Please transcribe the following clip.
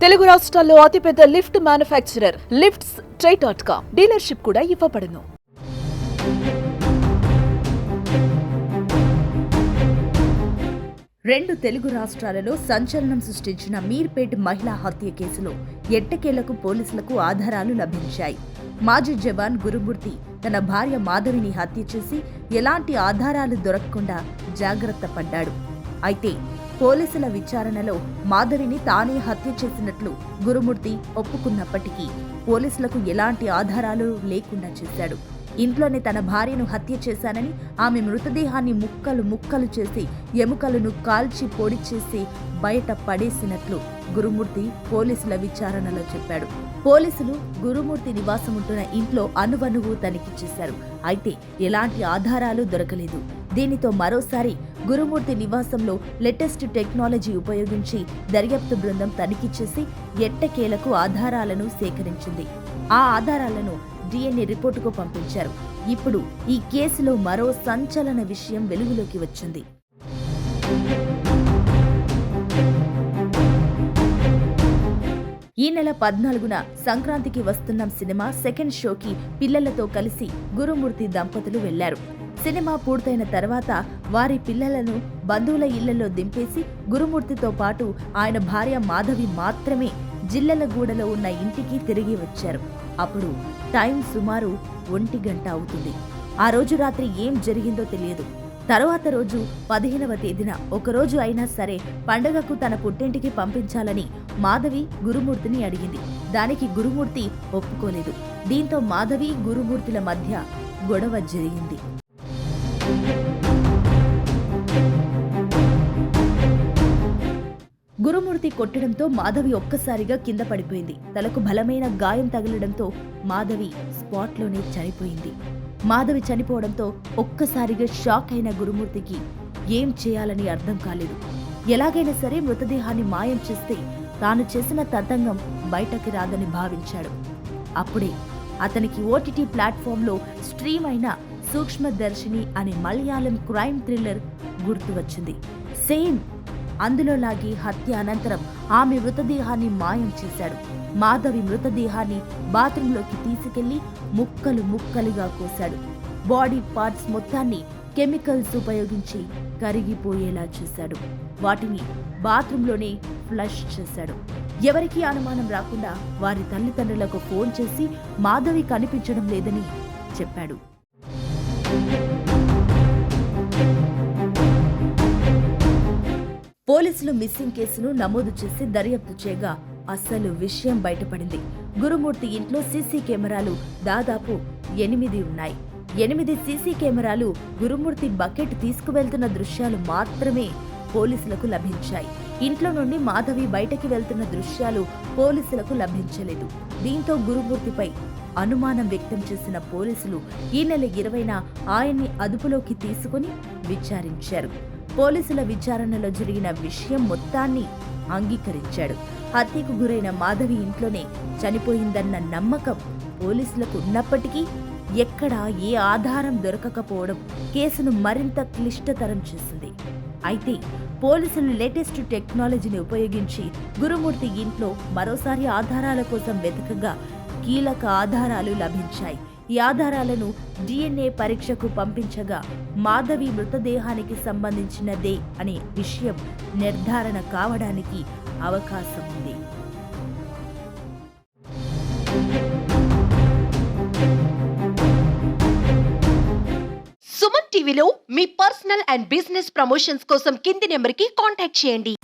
తెలుగు రాష్ట్రాల్లో అతిపెద్ద lift manufacturer lifts ట్రై.com dealership కూడా ఇవ్వబడును. రెండు తెలుగు రాష్ట్రాలలో సంచలనం సృష్టించిన మీర్పేట్ మహిళా హత్య కేసులో ఎట్టకేలకు పోలీసులకు ఆధారాలు లభించాయి. మాజీ జవాన్ గురుమూర్తి తన భార్య మాధవిని హత్య చేసి ఎలాంటి ఆధారాలు దొరకకుండా జాగ్రత్త పడ్డాడు. అయితే పోలీసుల విచారణలో మాధవిని తానే హత్య చేసినట్లు గురుమూర్తి ఒప్పుకున్నప్పటికీ పోలీసులకు ఎలాంటి ఆధారాలు లేకుండా చేశాడు. ఇంట్లోనే తన భార్యను హత్య చేశానని, ఆమె మృతదేహాన్ని ముక్కలు ముక్కలు చేసి ఎముకలను కాల్చి పొడి చేసి బయట పడేసినట్లు గురుమూర్తి పోలీసుల విచారణలో చెప్పాడు. పోలీసులు గురుమూర్తి నివాసం ఉంటున్న ఇంట్లో అణువణువు తనిఖీ చేశారు. అయితే ఎలాంటి ఆధారాలు దొరకలేదు. దీనితో మరోసారి గురుమూర్తి నివాసంలో లేటెస్ట్ టెక్నాలజీ ఉపయోగించి దర్యాప్తు బృందం తనిఖీ చేసి ఎట్టకేలకు ఆధారాలను సేకరించింది. ఆ ఆధారాలను DNA రిపోర్టుకు పంపించారు. ఇప్పుడు ఈ కేసులో మరో సంచలన విషయం వెలుగులోకి వచ్చింది. ఈ నెల 14న సంక్రాంతికి వస్తున్న సినిమా సెకండ్ షోకి పిల్లలతో కలిసి గురుమూర్తి దంపతులు వెళ్లారు. సినిమా పూర్తయిన తర్వాత వారి పిల్లలను బంధువుల ఇళ్లలో దింపేసి గురుమూర్తితో పాటు ఆయన భార్య మాధవి మాత్రమే జిల్లెలగూడలో ఉన్న ఇంటికి తిరిగి వచ్చారు. అప్పుడు టైం సుమారు 1 గంట అవుతుంది. ఆ రోజు రాత్రి ఏం జరిగిందో తెలియదు. తరువాత రోజు 15వ తేదీన ఒకరోజు అయినా సరే పండగకు తన పుట్టింటికి పంపించాలని మాధవి గురుమూర్తిని అడిగింది. దానికి గురుమూర్తి ఒప్పుకోలేదు. దీంతో మాధవి గురుమూర్తిల మధ్య గొడవ జరిగింది. గురుమూర్తి కొట్టడంతో మాధవి ఒక్కసారిగా కింద పడిపోయింది. తలకు బలమైన గాయం తగలడంతో మాధవి స్పాట్లోనే చనిపోయింది. మాధవి చనిపోవడంతో ఒక్కసారిగా షాక్ అయిన గురుమూర్తికి ఏం చేయాలని అర్థం కాలేదు. ఎలాగైనా సరే మృతదేహాన్ని మాయం చేస్తే తాను చేసిన తతంగం బయటకి రాదని భావించాడు. అప్పుడే అతనికి OTT ప్లాట్ఫామ్లో స్ట్రీమ్ అయిన సూక్ష్మదర్శిని అనే మలయాళం క్రైమ్ థ్రిల్లర్ గుర్తు వచ్చింది. సేమ్ అందులోలాగి హత్య అనంతరం ఆమె మృతదేహాన్ని మాయం చేశాడు. మాధవి మృతదేహాన్ని బాత్రూంలోకి తీసుకెళ్లి ముక్కలు ముక్కలుగా కోశాడు. బాడీ పార్ట్స్ మొత్తాన్ని కెమికల్స్ ఉపయోగించి కరిగిపోయేలా చేశాడు. వాటిని బాత్రూంలోనే ఫ్లష్ చేశాడు. ఎవరికీ అనుమానం రాకుండా వారి తల్లిదండ్రులకు ఫోన్ చేసి మాధవి కనిపించడం లేదని చెప్పాడు. పోలీసులు మిస్సింగ్ కేసును నమోదు చేసి దర్యాప్తు చేయగా అసలు విషయం బయటపడింది. గురుమూర్తి ఇంట్లో సీసీ కెమెరాలు దాదాపు 8 ఉన్నాయి. 8 సీసీ కెమెరాలు గురుమూర్తి బకెట్ తీసుకువెళ్తున్న దృశ్యాలు మాత్రమే పోలీసులకు లభించాయి. ఇంట్లో నుండి మాధవి బయటకి వెళ్తున్న దృశ్యాలు పోలీసులకు లభించలేదు. దీంతో గురుమూర్తిపై అనుమానం వ్యక్తం చేసిన పోలీసులు ఈ నెల 20న ఆయన్ని అదుపులోకి తీసుకుని విచారించారు. పోలీసుల విచారణలో జరిగిన విషయం మొత్తాన్ని అంగీకరించాడు. హత్యకు గురైన మాధవి ఇంట్లోనే చనిపోయిందన్న నమ్మకం పోలీసులకు ఉన్నప్పటికీ ఎక్కడా ఏ ఆధారం దొరకకపోవడం కేసును మరింత క్లిష్టతరం చేసింది. అయితే పోలీసులు లేటెస్ట్ టెక్నాలజీని ఉపయోగించి గురుమూర్తి ఇంట్లో మరోసారి ఆధారాల కోసం వెతకగా కీలక ఆధారాలు లభించాయి. ఈ ఆధారాలను DNA పరీక్షకు పంపించగా మాధవి మృతదేహానికి సంబంధించినదే అనే విషయం నిర్ధారణ కావడానికి అవకాశం ఉంది. సుమన్ టీవీలో మీ పర్సనల్ అండ్ బిజినెస్ ప్రమోషన్స్ కోసం కింది నెంబర్కి కాంటాక్ట్ చేయండి.